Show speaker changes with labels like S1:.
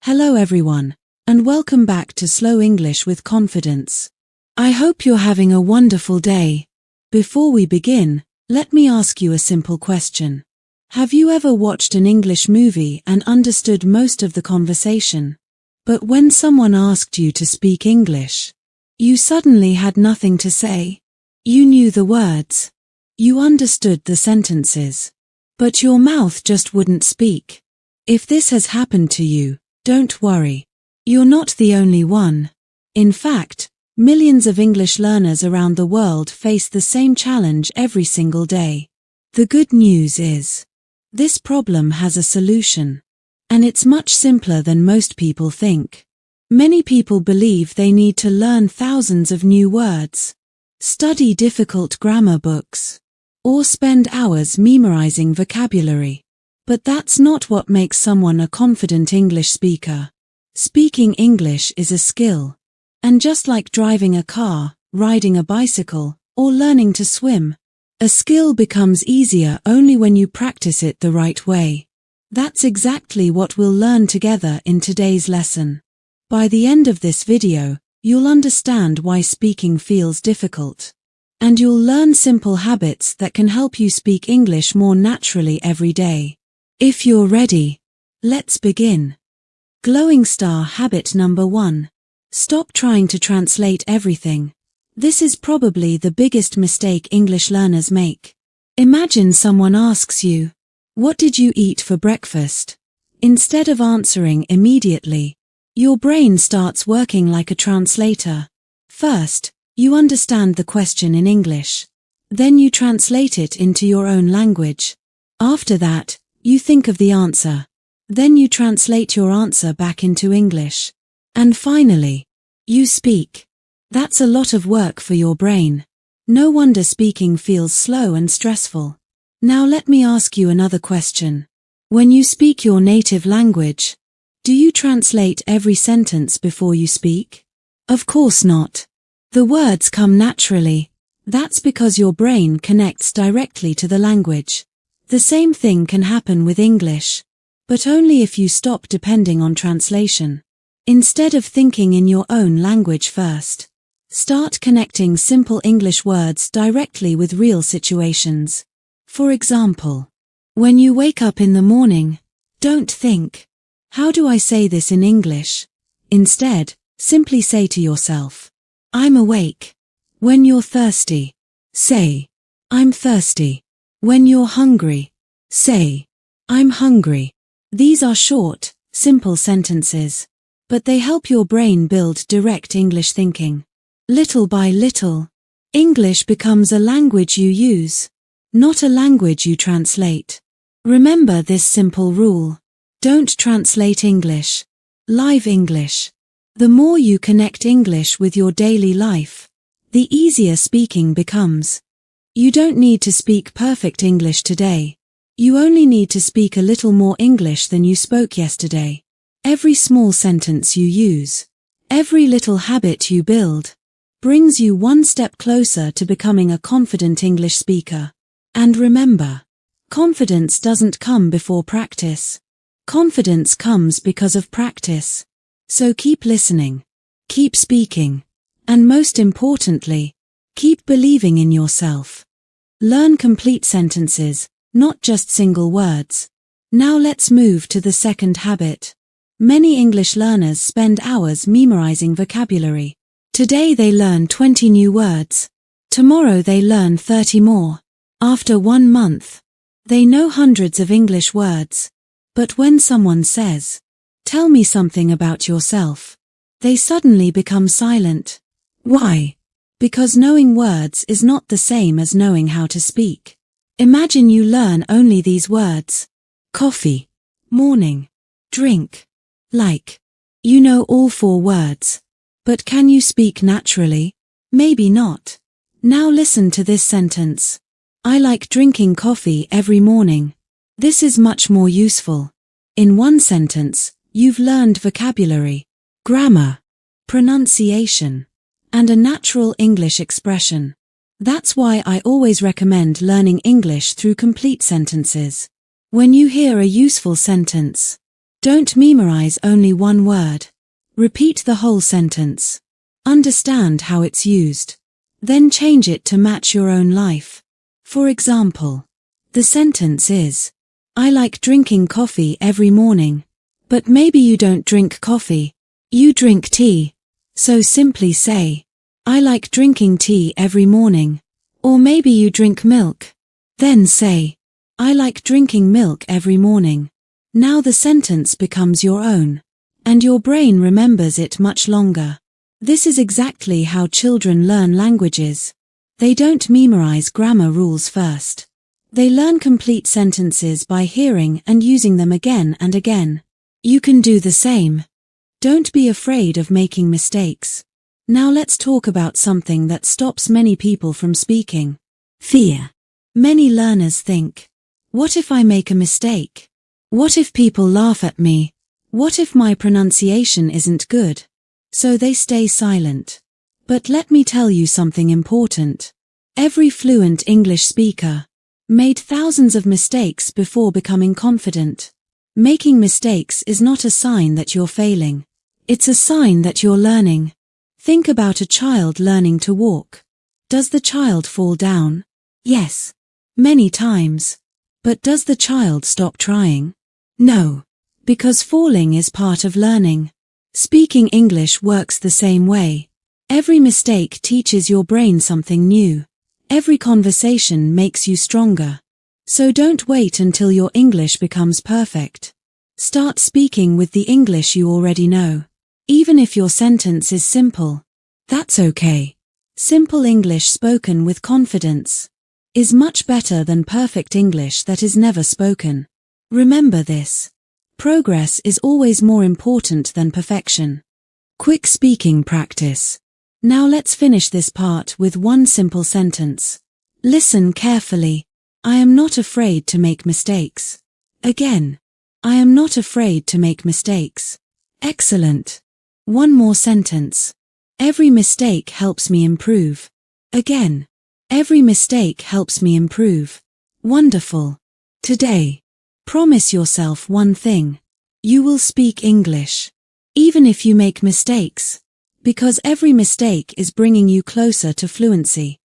S1: Hello everyone, and welcome back to Slow English with Confidence. I hope you're having a wonderful day. Before we begin, let me ask you a simple question. Have you ever watched an English movie and understood most of the conversation? But when someone asked you to speak English, you suddenly had nothing to say. You knew the words. You understood the sentences. But your mouth just wouldn't speak. If this has happened to you, don't worry. You're not the only one. In fact, millions of English learners around the world face the same challenge every single day. The good news is, this problem has a solution. And it's much simpler than most people think. Many people believe they need to learn thousands of new words, study difficult grammar books, or spend hours memorizing vocabulary. But that's not what makes someone a confident English speaker. Speaking English is a skill. And just like driving a car, riding a bicycle, or learning to swim, a skill becomes easier only when you practice it the right way. That's exactly what we'll learn together in today's lesson. By the end of this video, you'll understand why speaking feels difficult. And you'll learn simple habits that can help you speak English more naturally every day. If you're ready, let's begin. Glowing star habit number 1. Stop trying to translate everything. This is probably the biggest mistake English learners make. Imagine someone asks you, "What did you eat for breakfast?" Instead of answering immediately, your brain starts working like a translator. First, you understand the question in English. Then you translate it into your own language. After that, you think of the answer. Then you translate your answer back into English. And finally, you speak. That's a lot of work for your brain. No wonder speaking feels slow and stressful. Now let me ask you another question. When you speak your native language, do you translate every sentence before you speak? Of course not. The words come naturally. That's because your brain connects directly to the language. The same thing can happen with English, but only if you stop depending on translation. Instead of thinking in your own language first, start connecting simple English words directly with real situations. For example, when you wake up in the morning, don't think, "How do I say this in English?" Instead, simply say to yourself, "I'm awake." When you're thirsty, say, "I'm thirsty." When you're hungry, say, "I'm hungry." These are short, simple sentences, but they help your brain build direct English thinking. Little by little, English becomes a language you use, not a language you translate. Remember this simple rule. Don't translate English. Live English. The more you connect English with your daily life, the easier speaking becomes. You don't need to speak perfect English today. You only need to speak a little more English than you spoke yesterday. Every small sentence you use, every little habit you build, brings you one step closer to becoming a confident English speaker. And remember, confidence doesn't come before practice. Confidence comes because of practice. So keep listening, keep speaking, and most importantly, keep believing in yourself. Learn complete sentences, not just single words. Now let's move to the second habit. Many English learners spend hours memorizing vocabulary. Today they learn 20 new words. Tomorrow they learn 30 more. After 1 month, they know hundreds of English words. But when someone says, "Tell me something about yourself," they suddenly become silent. Why? Because knowing words is not the same as knowing how to speak. Imagine you learn only these words. Coffee, morning, drink, like. You know all 4 words. But can you speak naturally? Maybe not. Now listen to this sentence. I like drinking coffee every morning. This is much more useful. In one sentence, you've learned vocabulary, grammar, pronunciation, and a natural English expression. That's why I always recommend learning English through complete sentences. When you hear a useful sentence, Don't memorize only one word. Repeat the whole sentence. Understand how it's used. Then change it to match your own life. For example, the sentence is, I like drinking coffee every morning. But maybe you don't drink coffee. You drink tea. So simply say, I like drinking tea every morning. Or maybe you drink milk. Then say, I like drinking milk every morning. Now the sentence becomes your own. And your brain remembers it much longer. This is exactly how children learn languages. They don't memorize grammar rules first. They learn complete sentences by hearing and using them again and again. You can do the same. Don't be afraid of making mistakes. Now let's talk about something that stops many people from speaking. Fear. Many learners think, what if I make a mistake? What if people laugh at me? What if my pronunciation isn't good? So they stay silent. But let me tell you something important. Every fluent English speaker made thousands of mistakes before becoming confident. Making mistakes is not a sign that you're failing. It's a sign that you're learning. Think about a child learning to walk. Does the child fall down? Yes. Many times. But does the child stop trying? No. Because falling is part of learning. Speaking English works the same way. Every mistake teaches your brain something new. Every conversation makes you stronger. So don't wait until your English becomes perfect. Start speaking with the English you already know. Even if your sentence is simple, that's okay. Simple English spoken with confidence is much better than perfect English that is never spoken. Remember this. Progress is always more important than perfection. Quick speaking practice. Now let's finish this part with one simple sentence. Listen carefully. I am not afraid to make mistakes. Again. I am not afraid to make mistakes. Excellent. One more sentence. Every mistake helps me improve. Again. Every mistake helps me improve. Wonderful. Today, promise yourself one thing. You will speak English. Even if you make mistakes. Because every mistake is bringing you closer to fluency.